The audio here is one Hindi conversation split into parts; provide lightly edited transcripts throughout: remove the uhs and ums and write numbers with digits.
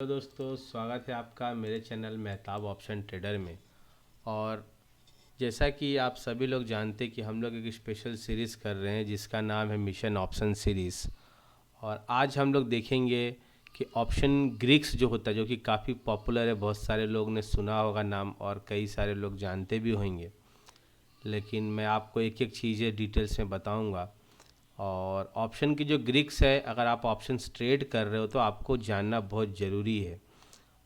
हेलो दोस्तों, स्वागत है आपका मेरे चैनल मेहताब ऑप्शन ट्रेडर में। और जैसा कि आप सभी लोग जानते हैं कि हम लोग एक स्पेशल सीरीज़ कर रहे हैं जिसका नाम है मिशन ऑप्शन सीरीज़। और आज हम लोग देखेंगे कि ऑप्शन ग्रीक्स जो होता है, जो कि काफ़ी पॉपुलर है, बहुत सारे लोग ने सुना होगा नाम और कई सारे लोग जानते भी होंगे। लेकिन मैं आपको एक एक चीज़ें डिटेल्स में बताऊंगा। और ऑप्शन की जो ग्रीक्स है, अगर आप ऑप्शंस ट्रेड कर रहे हो तो आपको जानना बहुत ज़रूरी है।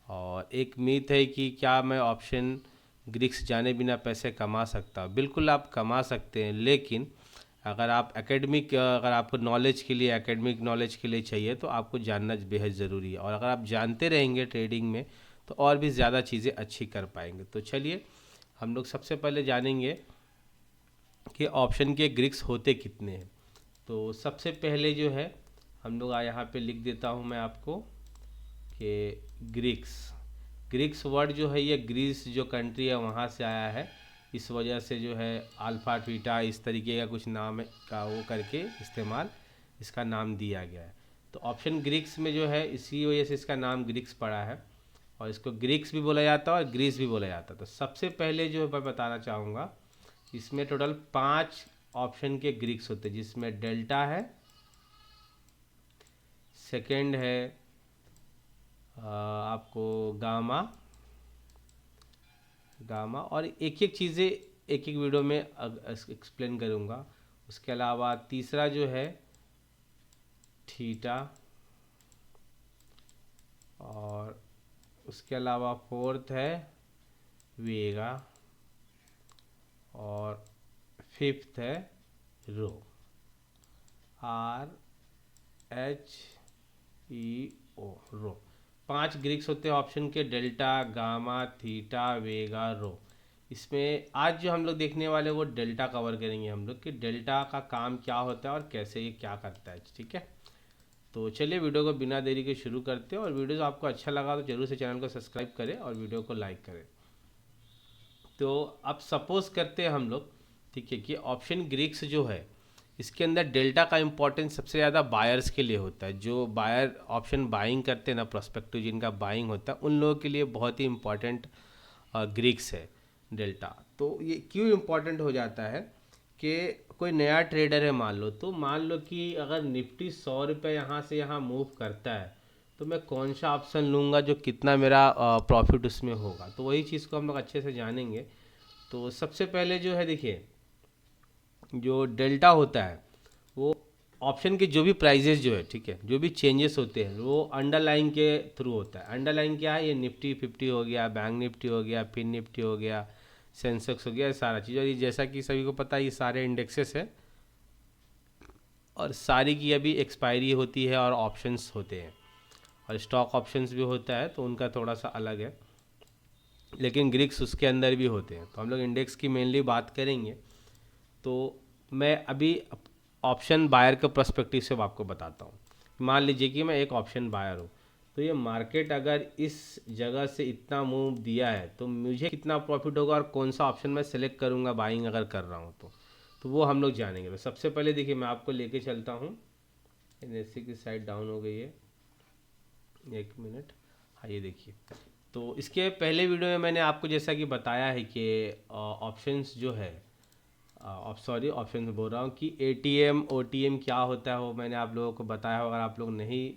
और एक मीथ है कि क्या मैं ऑप्शन ग्रीक्स जाने बिना पैसे कमा सकता हूँ? बिल्कुल आप कमा सकते हैं, लेकिन अगर आपको नॉलेज के लिए, एकेडमिक नॉलेज के लिए चाहिए तो आपको जानना बेहद ज़रूरी है। और अगर आप जानते रहेंगे ट्रेडिंग में तो और भी ज़्यादा चीज़ें अच्छी कर पाएंगे। तो चलिए हम लोग सबसे पहले जानेंगे कि ऑप्शन के ग्रीक्स होते कितने हैं। तो सबसे पहले जो है हम लोग यहाँ पे लिख देता हूँ मैं आपको कि ग्रीक्स ग्रीक्स वर्ड जो है ये ग्रीस जो कंट्री है वहाँ से आया है। इस वजह से जो है अल्फ़ा बीटा इस तरीके का कुछ नाम का वो करके इस्तेमाल इसका नाम दिया गया है। तो ऑप्शन ग्रीक्स में जो है इसी वजह से इसका नाम ग्रीक्स पड़ा है। और इसको ग्रीक्स भी बोला जाता है और ग्रीस भी बोला जाता है। तो सबसे पहले जो मैं बताना चाहूँगा, इसमें टोटल 5 ऑप्शन के ग्रीक्स होते हैं, जिसमें डेल्टा है, सेकंड है आपको गामा गामा और एक एक चीज़ें एक एक वीडियो में एक्सप्लेन करूँगा। उसके अलावा तीसरा जो है थीटा, और उसके अलावा फोर्थ है वेगा, और फिफ्थ है रो, आर एच ई ओ, रो। 5 ग्रीक्स होते हैं ऑप्शन के, डेल्टा, गामा, थीटा, वेगा, रो। इसमें आज जो हम लोग देखने वाले वो डेल्टा कवर करेंगे हम लोग कि डेल्टा का काम क्या होता है और कैसे ये क्या करता है। ठीक है, तो चलिए वीडियो को बिना देरी के शुरू करते हैं। और वीडियो जो आपको अच्छा लगा तो जरूर से चैनल को सब्सक्राइब करें और वीडियो को लाइक करें। तो अब सपोज करते हैं हम लोग, ठीक है, कि ऑप्शन ग्रीक्स जो है इसके अंदर डेल्टा का इम्पोर्टेंस सबसे ज़्यादा बायर्स के लिए होता है। जो बायर ऑप्शन बाइंग करते हैं ना, प्रोस्पेक्टिव जिनका बाइंग होता है, उन लोगों के लिए बहुत ही इम्पोर्टेंट ग्रीक्स है डेल्टा। तो ये क्यों इम्पोर्टेंट हो जाता है कि कोई नया ट्रेडर है, मान लो कि अगर निफ्टी 100 रुपये यहाँ से यहाँ मूव करता है तो मैं कौन सा ऑप्शन लूँगा जो कितना मेरा प्रॉफिट उसमें होगा। तो वही चीज़ को हम लोग अच्छे से जानेंगे। तो सबसे पहले जो है देखिए, जो डेल्टा होता है वो ऑप्शन के जो भी प्राइजेस जो है, ठीक है, जो भी चेंजेस होते हैं वो अंडरलाइन के थ्रू होता है। अंडरलाइन क्या है? ये निफ्टी 50 हो गया, बैंक निफ्टी हो गया, फिन निफ्टी हो गया, सेंसेक्स हो गया, ये सारा चीज़। और ये जैसा कि सभी को पता है ये सारे इंडेक्सेस है और सारी की अभी एक्सपायरी होती है और ऑप्शंस होते हैं। और स्टॉक ऑप्शंस भी होता है तो उनका थोड़ा सा अलग है, लेकिन ग्रिक्स उसके अंदर भी होते हैं। तो हम लोग इंडेक्स की मेनली बात करेंगे। तो मैं अभी ऑप्शन बायर के पर्सपेक्टिव से आपको बताता हूँ। मान लीजिए कि मैं एक ऑप्शन बायर हूँ, तो ये मार्केट अगर इस जगह से इतना मूव दिया है तो मुझे कितना प्रॉफिट होगा और कौन सा ऑप्शन मैं सेलेक्ट करूँगा बाइंग अगर कर रहा हूँ तो वो हम लोग जानेंगे। तो सबसे पहले देखिए मैं आपको लेके चलता हूँ। एनएससी की साइड डाउन हो गई है, एक मिनट। हाँ ये देखिए, तो इसके पहले वीडियो में मैंने आपको जैसा कि बताया है कि ऑप्शंस जो है, सॉरी ऑप्शन बोल रहा हूँ कि एटीएम ओटीएम क्या होता है वो मैंने आप लोगों को बताया हो। अगर आप लोग नहीं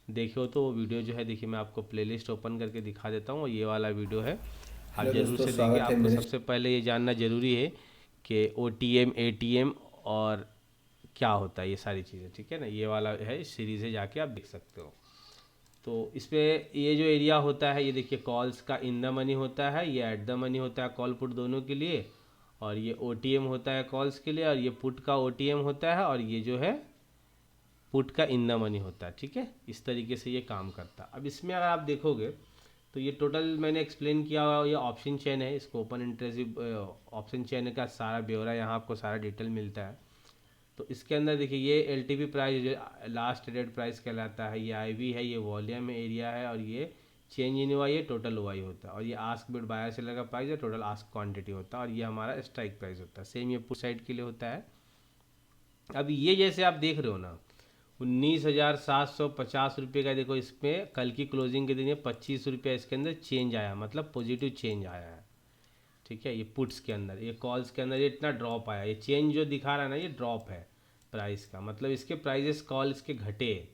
देखे हो तो वो वीडियो जो है देखिए, मैं आपको प्लेलिस्ट ओपन करके दिखा देता हूँ। ये वाला वीडियो है, आप हेलो ज़रूर दोस्तों, से देखिए। स्वागत है आपको मेरे। सबसे पहले ये जानना ज़रूरी है कि ओटीएम एटीएम और क्या होता है, ये सारी चीज़ें, ठीक है ना। ये वाला है सीरीज़ है, जाके आप देख सकते हो। तो इस पर ये जो एरिया होता है, ये देखिए कॉल्स का इन द मनी होता है, ये एट द मनी होता है, कॉल पुट दोनों के लिए। और ये ओटीएम होता है कॉल्स के लिए, और ये पुट का ओटीएम होता है, और ये जो है पुट का इन द मनी होता है। ठीक है, इस तरीके से ये काम करता है। अब इसमें अगर आप देखोगे तो ये टोटल मैंने एक्सप्लेन किया हुआ ये ऑप्शन चेन है। इसको ओपन इंटरेस्ट ऑप्शन चेन का सारा ब्यौरा यहाँ आपको सारा डिटेल मिलता है। तो इसके अंदर देखिए ये एलटीपी प्राइस जो लास्ट ट्रेडेड प्राइस कहलाता है, ये आईवी है, ये वॉल्यूम एरिया है, और ये चेंज इन वाई, ये टोटल वाई होता है, और ये आस्क बिड बायर सेलर का प्राइस है, टोटल आस्क क्वांटिटी होता है, और ये हमारा स्ट्राइक प्राइस होता है। सेम ये पुट साइड के लिए होता है। अब ये जैसे आप देख रहे हो ना, 19,750 रुपये का देखो, इसमें कल की क्लोजिंग के दिन 25 रुपया इसके अंदर चेंज आया, मतलब पॉजिटिव चेंज आया है। ठीक है, ये पुट्स के अंदर, ये कॉल्स के अंदर ये इतना ड्रॉप आया, ये चेंज जो दिखा रहा है ना, ये ड्रॉप है प्राइस का, मतलब इसके प्राइजेस कॉल्स के घटे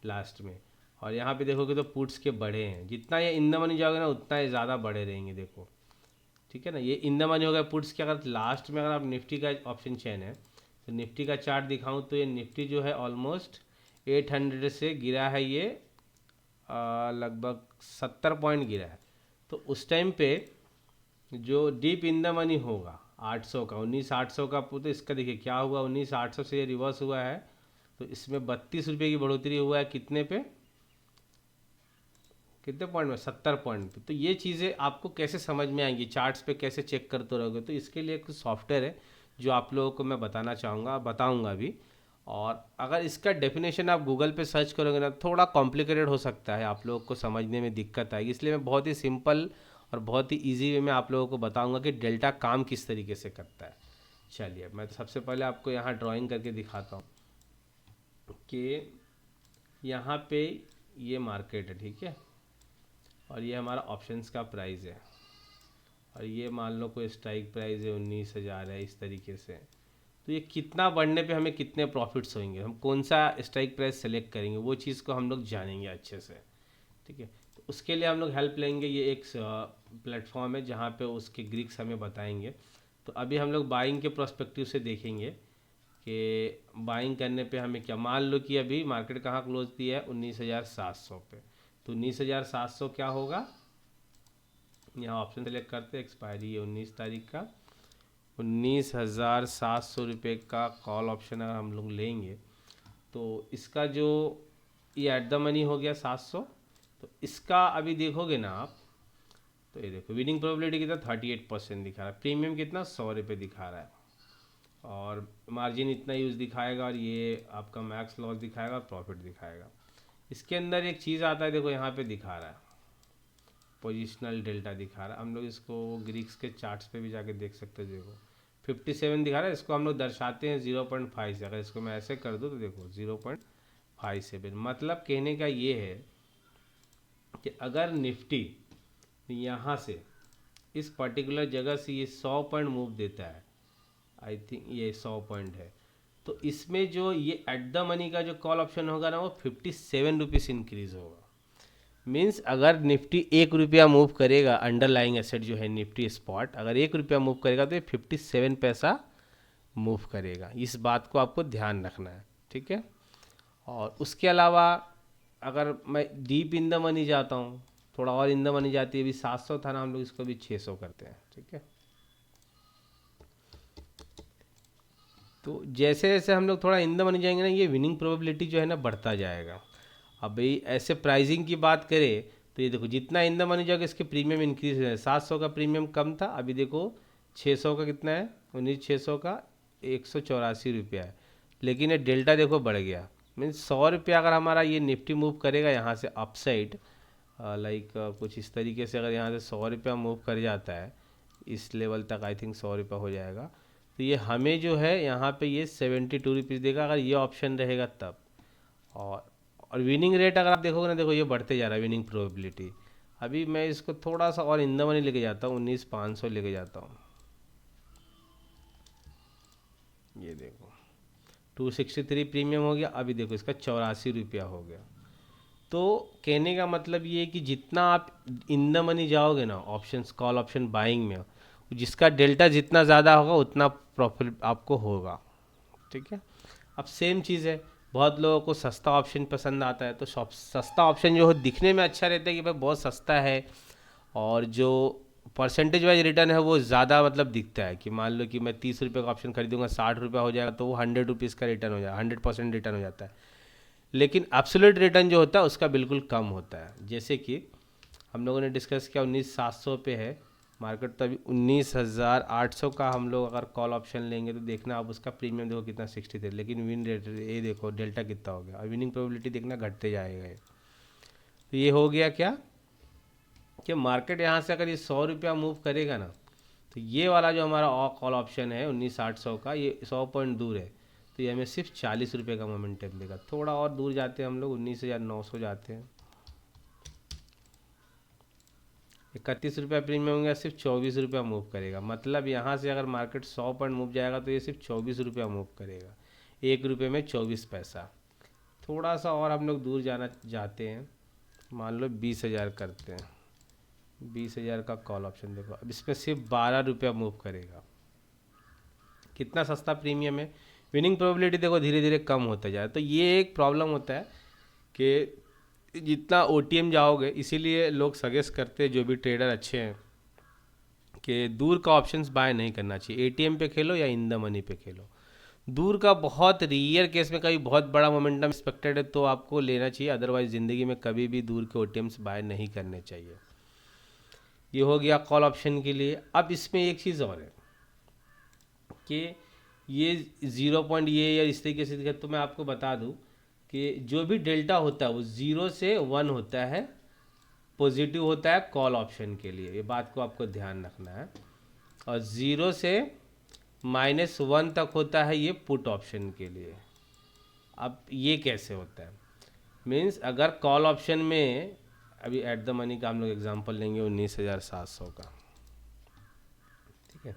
लास्ट में। और यहाँ पे देखोगे तो पुट्स के बढ़े हैं, जितना ये इन द मनी जाओगे ना उतना ये ज़्यादा बढ़े रहेंगे, देखो। ठीक है ना, ये इन द मनी हो गया पुट्स के। अगर लास्ट में अगर आप निफ्टी का ऑप्शन चेन है तो निफ्टी का चार्ट दिखाऊं तो ये निफ्टी जो है ऑलमोस्ट 800 से गिरा है, ये लगभग 70 पॉइंट गिरा है। तो उस टाइम पे जो डीप इन द मनी होगा 800 का, 19,800 का, तो इसका देखिए क्या हुआ, 19,800 से ये रिवर्स हुआ है, तो इसमें 32 रुपये की बढ़ोतरी हुआ है, कितने पे, कितने पॉइंट में, 70 पॉइंट पे। तो ये चीज़ें आपको कैसे समझ में आएंगी, चार्ट्स पे कैसे चेक करते रहोगे, तो इसके लिए कुछ सॉफ्टवेयर है जो आप लोगों को मैं बताना चाहूँगा, बताऊँगा भी। और अगर इसका डेफिनेशन आप गूगल पे सर्च करोगे ना, थोड़ा कॉम्प्लिकेटेड हो सकता है, आप लोगों को समझने में दिक्कत आएगी, इसलिए मैं बहुत ही सिंपल और बहुत ही ईजी वे में आप लोगों को बताऊँगा कि डेल्टा काम किस तरीके से करता है। चलिए, मैं सबसे पहले आपको यहाँ ड्राइंग करके दिखाता हूँ कि यहाँ पे ये मार्केट है, ठीक है, और ये हमारा ऑप्शंस का प्राइस है, और ये मान लो कोई स्ट्राइक प्राइस है 19,000 है, इस तरीके से। तो ये कितना बढ़ने पे हमें कितने प्रॉफिट्स होंगे, हम कौन सा स्ट्राइक प्राइस सेलेक्ट करेंगे, वो चीज़ को हम लोग जानेंगे अच्छे से। ठीक है, तो उसके लिए हम लोग हेल्प लेंगे, ये एक प्लेटफॉर्म है जहाँ पे उसके ग्रीक्स हमें बताएंगे। तो अभी हम लोग बाइंग के प्रोस्पेक्टिव से देखेंगे कि बाइंग करने पे हमें क्या, मान लो कि अभी मार्केट कहाँ क्लोज दिया है, 19,700 पे। तो 19,700 क्या होगा, यहाँ ऑप्शन सेलेक्ट करते हैं, एक्सपायरी है 19 तारीख का, 19,700 रुपये का कॉल ऑप्शन अगर हम लोग लेंगे तो इसका जो ये एट द मनी हो गया 700। तो इसका अभी देखोगे ना आप, तो ये देखो विनिंग प्रोबेबिलिटी कितना 38% दिखा रहा है, प्रीमियम कितना 100 रुपये दिखा रहा है, और मार्जिन इतना यूज़ दिखाएगा, और ये आपका मैक्स लॉस दिखाएगा और प्रॉफिट दिखाएगा। इसके अंदर एक चीज़ आता है, देखो यहाँ पे दिखा रहा है पोजिशनल डेल्टा दिखा रहा है, हम लोग इसको ग्रीक्स के चार्ट्स पे भी जाके देख सकते हैं। देखो 57 दिखा रहा है, इसको हम लोग दर्शाते हैं 0.5 से, अगर इसको मैं ऐसे कर दूँ तो देखो 0.57। मतलब कहने का ये है कि अगर निफ्टी यहाँ से इस पर्टिकुलर जगह से ये 100 पॉइंट मूव देता है, आई थिंक ये 100 पॉइंट है, तो इसमें जो ये एट द मनी का जो कॉल ऑप्शन होगा ना, वो 57 रुपीज़ इंक्रीज होगा। मीन्स अगर निफ्टी 1 रुपया मूव करेगा, अंडरलाइंग एसेट जो है निफ्टी स्पॉट, अगर 1 रुपया मूव करेगा तो ये 57 पैसा मूव करेगा, इस बात को आपको ध्यान रखना है। ठीक है, और उसके अलावा अगर मैं डीप इन द मनी जाता हूँ, थोड़ा और इन द मनी जाती है, अभी 700 था ना, हम लोग इसको भी 600 करते हैं। ठीक है, तो जैसे जैसे हम लोग थोड़ा इन द मनी जाएंगे ना, ये विनिंग प्रोबेबिलिटी जो है ना बढ़ता जाएगा। अब भाई ऐसे प्राइसिंग की बात करें तो ये देखो जितना इन द मनी जाएगा इसके प्रीमियम इंक्रीज हो जाए, 700 का प्रीमियम कम था, अभी देखो 600 का कितना है, 19,600 का 184 रुपया है, लेकिन ये डेल्टा देखो बढ़ गया। मीन्स 100 रुपया अगर हमारा ये निफ्टी मूव करेगा यहाँ से अपसाइड, लाइक कुछ इस तरीके से, अगर यहाँ से 100 रुपया मूव कर जाता है इस लेवल तक, आई थिंक 100 रुपया हो जाएगा, तो ये हमें जो है यहाँ पे ये 72 रुपीज़ देगा, अगर ये ऑप्शन रहेगा तब। और विनिंग रेट अगर आप देखोगे ना, देखो ये बढ़ते जा रहा है विनिंग प्रोबेबिलिटी। अभी मैं इसको थोड़ा सा और इन द मनी लेके जाता हूँ, 19,500 लेके जाता हूँ, ये देखो 263 प्रीमियम हो गया, अभी देखो इसका 84 रुपया हो गया। तो कहने का मतलब ये है कि जितना आप इन द मनी जाओगे ना ऑप्शंस, कॉल ऑप्शन बाइंग में, जिसका डेल्टा जितना ज़्यादा होगा उतना प्रॉफिट आपको होगा। ठीक है, अब सेम चीज़ है, बहुत लोगों को सस्ता ऑप्शन पसंद आता है, तो सस्ता ऑप्शन जो हो दिखने में अच्छा रहता है कि भाई बहुत सस्ता है, और जो परसेंटेज वाइज रिटर्न है वो ज़्यादा मतलब दिखता है, कि मान लो कि मैं 30 रुपये का ऑप्शन खरीदूंगा, 60 रुपया हो जाएगा, तो वो 100 रुपीज़ का रिटर्न हो जाएगा, 100% रिटर्न हो जाता है। लेकिन एब्सोल्यूट रिटर्न जो होता है उसका बिल्कुल कम होता है। जैसे कि हम लोगों ने डिस्कस किया 19,700 पे है मार्केट, तो अभी 19,800 का हम लोग अगर कॉल ऑप्शन लेंगे तो देखना आप उसका प्रीमियम देखो कितना 63, लेकिन विन रेट ये देखो डेल्टा कितना हो गया, और विनिंग प्रोबेबिलिटी देखना घटते जाएगा ये। तो ये हो गया क्या कि मार्केट यहाँ से अगर ये 100 रुपया मूव करेगा ना, तो ये वाला जो हमारा कॉल ऑप्शन है 19,800 का, ये 100 पॉइंट दूर है, तो ये हमें सिर्फ 40 रुपये का मोमेंटम देगा। थोड़ा और दूर जाते हैं हम लोग, 19,900 जाते हैं, 31 रुपया प्रीमियम होगा, सिर्फ 24 रुपया मूव करेगा। मतलब यहाँ से अगर मार्केट 100 पॉइंट मूव जाएगा तो ये सिर्फ 24 रुपया मूव करेगा, 1 रुपये में 24 पैसा। थोड़ा सा और हम लोग दूर जाना चाहते हैं, मान लो 20,000 करते हैं, 20,000 का कॉल ऑप्शन देखो, अब इसमें सिर्फ 12 रुपया मूव करेगा। कितना सस्ता प्रीमियम है। विनिंग प्रोबेबिलिटी देखो धीरे धीरे कम होता जाए। तो ये एक प्रॉब्लम होता है कि जितना OTM जाओगे, इसीलिए लोग सजेस्ट करते हैं जो भी ट्रेडर अच्छे हैं कि दूर का ऑप्शंस बाय नहीं करना चाहिए। ATM पे खेलो या इन द मनी पे खेलो। दूर का बहुत रेयर केस में कभी बहुत बड़ा मोमेंटम एक्सपेक्टेड है तो आपको लेना चाहिए, अदरवाइज ज़िंदगी में कभी भी दूर के OTMs बाय नहीं करने चाहिए। ये हो गया कॉल ऑप्शन के लिए। अब इसमें एक चीज़ और है कि ये 0 पॉइंट ये या इस तरीके से, तो मैं आपको बता दूं कि जो भी डेल्टा होता है वो 0 से 1 होता है, पॉजिटिव होता है कॉल ऑप्शन के लिए, ये बात को आपको ध्यान रखना है। और 0 से -1 तक होता है ये पुट ऑप्शन के लिए। अब ये कैसे होता है, मीन्स अगर कॉल ऑप्शन में, अभी एट द मनी का हम लोग एग्जांपल लेंगे 19,700 का, ठीक है,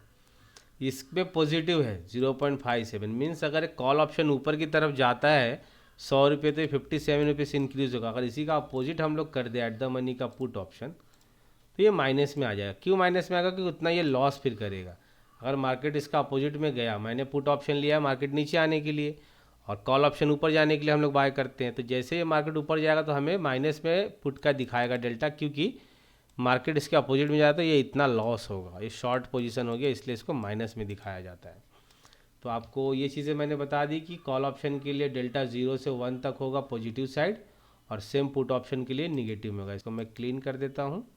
इसमें पॉजिटिव है 0.57, मीन्स अगर कॉल ऑप्शन ऊपर की तरफ जाता है 100 रुपये तो 57 रुपीज़ इंक्रीज होगा। अगर इसी का अपोजिट हम लोग कर दे एट द मनी का पुट ऑप्शन तो ये माइनस में आ जाएगा। क्यों माइनस में आएगा, कि उतना ये लॉस फिर करेगा। अगर मार्केट इसका अपोजिट में गया, मैंने पुट ऑप्शन लिया है मार्केट नीचे आने के लिए और कॉल ऑप्शन ऊपर जाने के लिए हम लोग बाय करते हैं, तो जैसे ये मार्केट ऊपर जाएगा तो हमें माइनस में पुट का दिखाएगा डेल्टा, क्योंकि मार्केट इसके अपोजिट में जाता है, ये इतना लॉस होगा, ये शॉर्ट पोजीशन हो गया, इसलिए इसको माइनस में दिखाया जाता है। तो आपको ये चीज़ें मैंने बता दी कि कॉल ऑप्शन के लिए डेल्टा 0 से 1 तक होगा पॉजिटिव साइड, और सेम पुट ऑप्शन के लिए निगेटिव में होगा। इसको मैं क्लीन कर देता हूँ।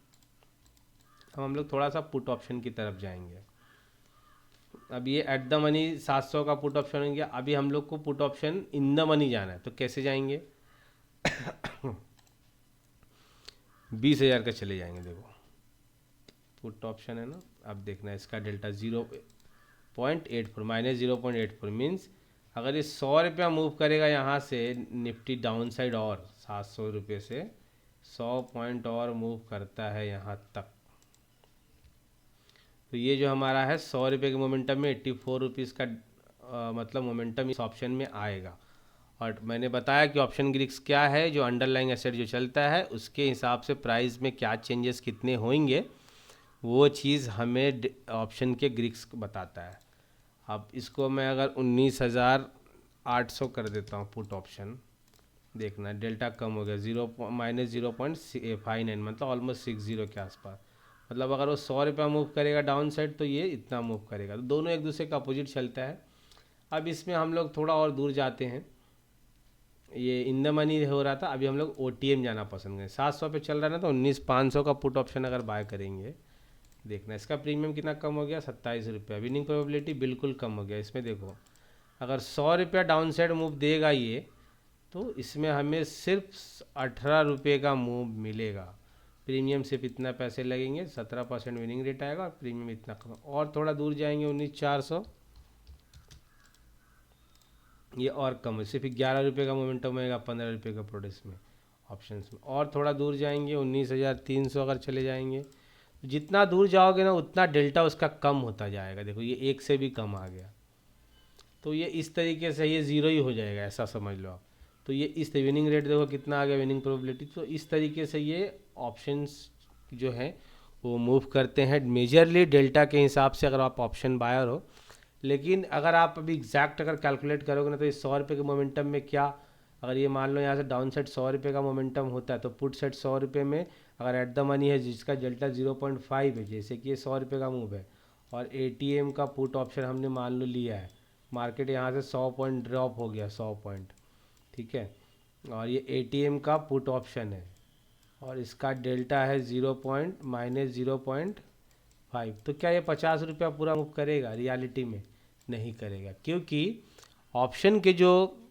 अब हम लोग थोड़ा सा पुट ऑप्शन की तरफ जाएंगे। अब ये एट द मनी 700 का पुट ऑप्शन हो गया। अभी हम लोग को put option in the money जाना है, तो कैसे जाएंगे 20,000 का चले जाएंगे। देखो पुट ऑप्शन है ना, अब देखना है इसका डेल्टा 0.84 -0.84 मीन्स अगर ये 100 रुपया मूव करेगा यहाँ से निफ्टी डाउन साइड और 700 रुपये से 100 पॉइंट और मूव करता है यहाँ तक, तो ये जो हमारा है 100 रुपये के मोमेंटम में 84 रुपीज़ का मतलब मोमेंटम इस ऑप्शन में आएगा। और मैंने बताया कि ऑप्शन ग्रिक्स क्या है, जो अंडरलाइंग एसेट जो चलता है उसके हिसाब से प्राइस में क्या चेंजेस कितने होंगे वो चीज़ हमें ऑप्शन के ग्रिक्स बताता है। अब इसको मैं अगर 19,800 कर देता हूँ पुट ऑप्शन, देखना डेल्टा कम हो गया, -0.59 मतलब ऑलमोस्ट 60 के आसपास। मतलब अगर वो 100 रुपया मूव करेगा डाउन साइड तो ये इतना मूव करेगा, तो दोनों एक दूसरे का अपोजिट चलता है। अब इसमें हम लोग थोड़ा और दूर जाते हैं, ये इन द मनी हो रहा था, अभी हम लोग OTM जाना पसंद करें। 700 पे चल रहा है ना, तो 19,500 का पुट ऑप्शन अगर बाय करेंगे, देखना इसका प्रीमियम कितना कम हो गया, 27 रुपया। विनिंग प्रोबेबिलिटी बिल्कुल कम हो गया। इसमें देखो अगर 100 रुपया डाउन साइड मूव देगा ये, तो इसमें हमें सिर्फ 18 रुपये का मूव मिलेगा। प्रीमियम सिर्फ इतना पैसे लगेंगे, 17% विनिंग रेट आएगा और प्रीमियम इतना कम। और थोड़ा दूर जाएंगे 19,400, ये और कम है, सिर्फ 11 रुपये का मोमेंटम होगा 15 रुपये का प्रोडक्ट्स में ऑप्शंस में। और थोड़ा दूर जाएंगे 19,300 अगर चले जाएंगे, जितना दूर जाओगे ना उतना डेल्टा उसका कम होता जाएगा। देखो ये 1 से भी कम आ गया, तो ये इस तरीके से ये ज़ीरो ही हो जाएगा, ऐसा समझ लो आप। तो ये इस विनिंग रेट देखो कितना आ गया, विनिंग प्रोबेबिलिटी। तो इस तरीके से ये ऑप्शंस जो हैं वो मूव करते हैं मेजरली डेल्टा के हिसाब से, अगर आप ऑप्शन बायर हो। लेकिन अगर आप अभी एग्जैक्ट अगर कैलकुलेट करोगे ना, तो इस 100 रुपये के मोमेंटम में क्या, अगर ये मान लो यहाँ से डाउन साइड 100 रुपये का मोमेंटम होता है, तो पुट साइड 100 रुपये में अगर एट द मनी है जिसका डेल्टा 0.5 है, जैसे कि ये 100 रुपये का मूव है, और ATM का पुट ऑप्शन हमने मान लो लिया है, मार्केट यहाँ से 100 पॉइंट ड्रॉप हो गया, 100 पॉइंट, ठीक है, और ये ATM का पुट ऑप्शन है और इसका डेल्टा है -0.5, तो क्या ये 50 रुपया पूरा मूव करेगा? रियलिटी में नहीं करेगा, क्योंकि ऑप्शन के जो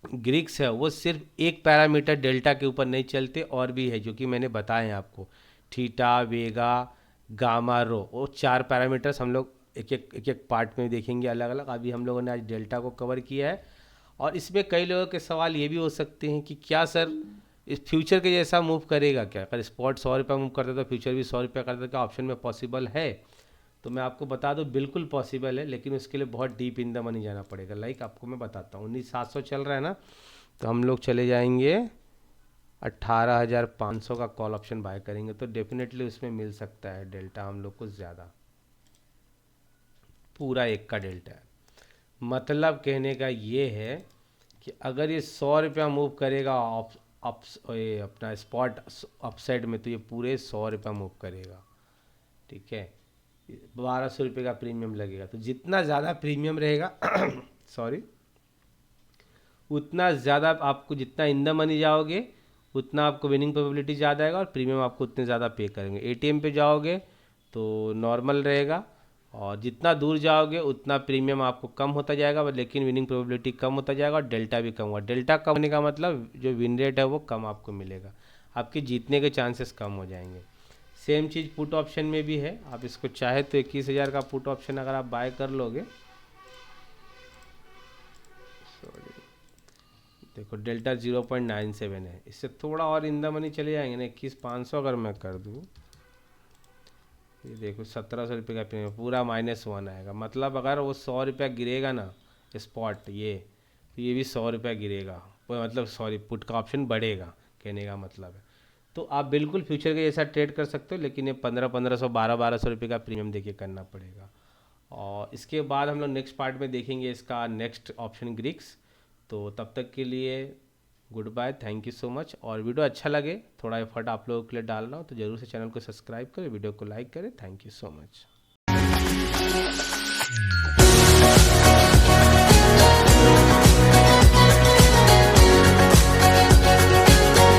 ग्रिक्स है वो सिर्फ एक पैरामीटर डेल्टा के ऊपर नहीं चलते, और भी है जो कि मैंने बताए हैं आपको, थीटा, वेगा, गामा, रो, वो 4 पैरामीटर्स हम लोग एक एक पार्ट में देखेंगे अलग अलग। अभी हम लोगों ने आज डेल्टा को कवर किया है। और इसमें कई लोगों के सवाल ये भी हो सकते हैं कि क्या सर इस फ्यूचर के जैसा मूव करेगा क्या? अगर स्पॉट 100 रुपये मूव करता तो फ्यूचर भी 100 रुपये करता, क्या ऑप्शन में पॉसिबल है? तो मैं आपको बता दूं बिल्कुल पॉसिबल है, लेकिन उसके लिए बहुत डीप इन द मनी जाना पड़ेगा। लाइक आपको मैं बताता हूँ, 19,700 चल रहा है ना, तो हम लोग चले जाएंगे 18,500 का कॉल ऑप्शन बाय करेंगे, तो डेफिनेटली उसमें मिल सकता है डेल्टा हम लोग को ज़्यादा, पूरा एक का डेल्टा है। मतलब कहने का ये है कि अगर ये 100 रुपया मूव करेगा ये अपना स्पॉट अपसाइड में, तो ये पूरे 100 रुपया मूव करेगा। ठीक है, 1,200 रुपये का प्रीमियम लगेगा। तो जितना ज़्यादा प्रीमियम रहेगा सॉरी, उतना ज़्यादा आपको, जितना इन द मनी जाओगे उतना आपको विनिंग प्रोबेबिलिटी ज़्यादा आएगा और प्रीमियम आपको उतने ज़्यादा पे करेंगे। एटीएम पे जाओगे तो नॉर्मल रहेगा, और जितना दूर जाओगे उतना प्रीमियम आपको कम होता जाएगा, लेकिन विनिंग प्रोबेबिलिटी कम होता जाएगा और डेल्टा भी कम होगा। डेल्टा कम होने का मतलब जो विन रेट है वो कम आपको मिलेगा, आपके जीतने के चांसेस कम हो जाएंगे। सेम चीज़ पुट ऑप्शन में भी है। आप इसको चाहे तो 21,000 का पुट ऑप्शन अगर आप बाय कर लोगे, सॉरी देखो डेल्टा 0.97 है, इससे थोड़ा और इन द मनी चले जाएंगे ना। 21,500 अगर मैं कर दूँ, ये देखो 1,700 रुपये का प्रीमियम, पूरा -1 आएगा। मतलब अगर वो 100 रुपया गिरेगा ना स्पॉट ये, तो ये भी 100 रुपया गिरेगा, मतलब सॉरी पुट का ऑप्शन बढ़ेगा, कहने का मतलब है। तो आप बिल्कुल फ्यूचर के जैसा ट्रेड कर सकते हो, लेकिन ये 1500 1200 रुपये का प्रीमियम देके करना पड़ेगा। और इसके बाद हम लोग नेक्स्ट पार्ट में देखेंगे इसका नेक्स्ट ऑप्शन ग्रीक्स। तो तब तक के लिए good bye, thank you so much. और वीडियो अच्छा लगे, थोड़ा एफर्ट आप लोगों के लिए डाल रहा हूँ, तो ज़रूर से चैनल को सब्सक्राइब करें, वीडियो को लाइक करें। Thank you so much.